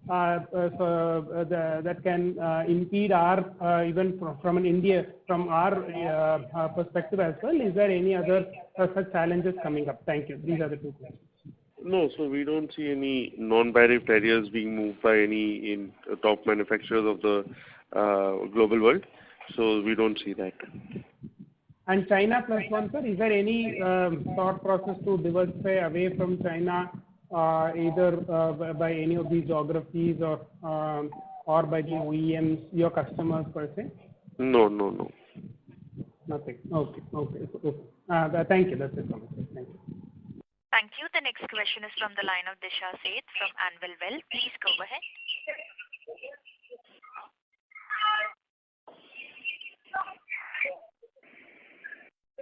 S17: that can impede our even from our perspective as well? Is there any other such challenges coming up? Thank you. These are the two questions.
S3: No, so we don't see any non-tariff barriers being moved by any top manufacturers of the global world. So we don't see that.
S17: And China plus one, sir, is there any thought process to diversify away from China, either by any of these geographies or by the OEMs, your customers per se?
S3: No.
S17: Nothing. Okay. Thank you. That's it from my side. Thank you.
S1: Thank you. The next question is from the line of Disha Seth from Anvil Wealth. Please go ahead.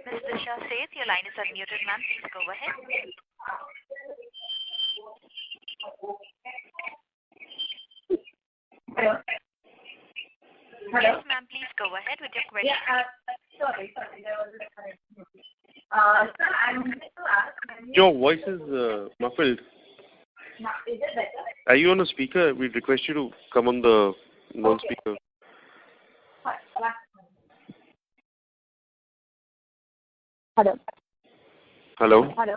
S1: Ms. Disha Seth, your line is unmuted, ma'am. Please go ahead.
S18: Hello.
S1: Yes, ma'am. Please go ahead with your question.
S18: Sorry. There was a connection. Sir, I wanted to ask.
S3: Your voice is muffled.
S18: Now, is it better?
S3: Are you on a speaker? We request you to come on the non-speaker.
S18: Hello.
S3: Hello?
S18: Hello.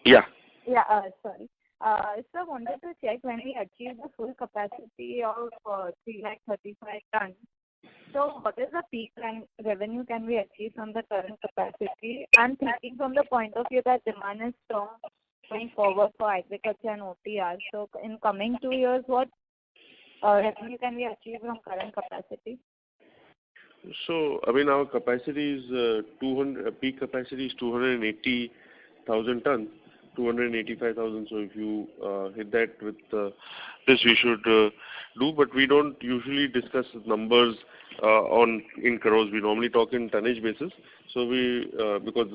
S3: Yeah.
S18: Yeah, sorry. So I wanted to check when we achieve the full capacity of 335 tons. So what is the peak revenue can we achieve from the current capacity? I'm thinking from the point of view that demand is strong going forward for agriculture and OTR. So in coming 2 years, what revenue can we achieve from current capacity?
S3: So, I mean, our capacity is peak capacity is 280,000 tons, 285,000. So if you hit that with this, we should do. But we don't usually discuss numbers in crores. We normally talk in tonnage basis. So because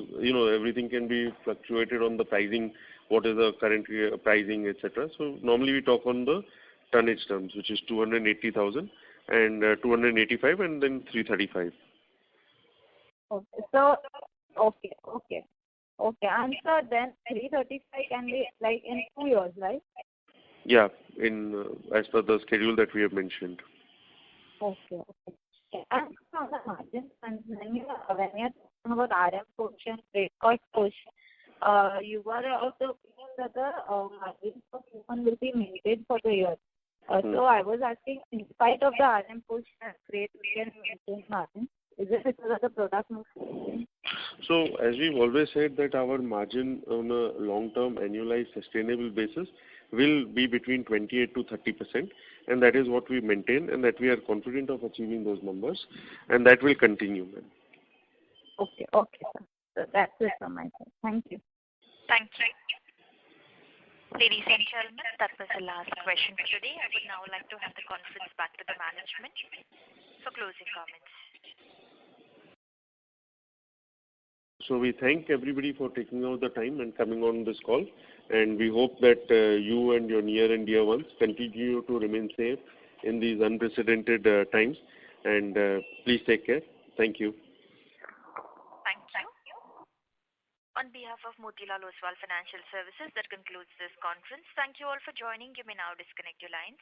S3: everything can be fluctuated on the pricing, what is the current pricing, etc. So normally we talk on the tonnage terms, which is 280,000 and 285 and then 335.
S18: Okay. So, okay. And so then 335 can be like in 2 years, right?
S3: Yeah, in as per the schedule that we have mentioned.
S18: Okay. And so on the margin front, when you're talking about RM portion, freight cost portion, you were of the opinion that the margin for Q1 will be maintained for the year. So I was asking, in spite of the RM portion and freight, we can maintain margin. Is it because of the product mix?
S3: So as we've always said that our margin on a long-term annualized sustainable basis will be between 28 to 30%, and that is what we maintain, and that we are confident of achieving those numbers, and that will continue.
S18: Okay, sir. So that's it from my side. Thank you.
S1: Thank you. Ladies and gentlemen, that was the last question for today. I would now like to hand the conference back to the management for closing comments.
S3: So we thank everybody for taking out the time and coming on this call, and we hope that you and your near and dear ones continue to remain safe in these unprecedented times, and please take care. Thank you.
S1: Thank you. On behalf of Motilal Oswal Financial Services, that concludes this conference. Thank you all for joining. You may now disconnect your lines.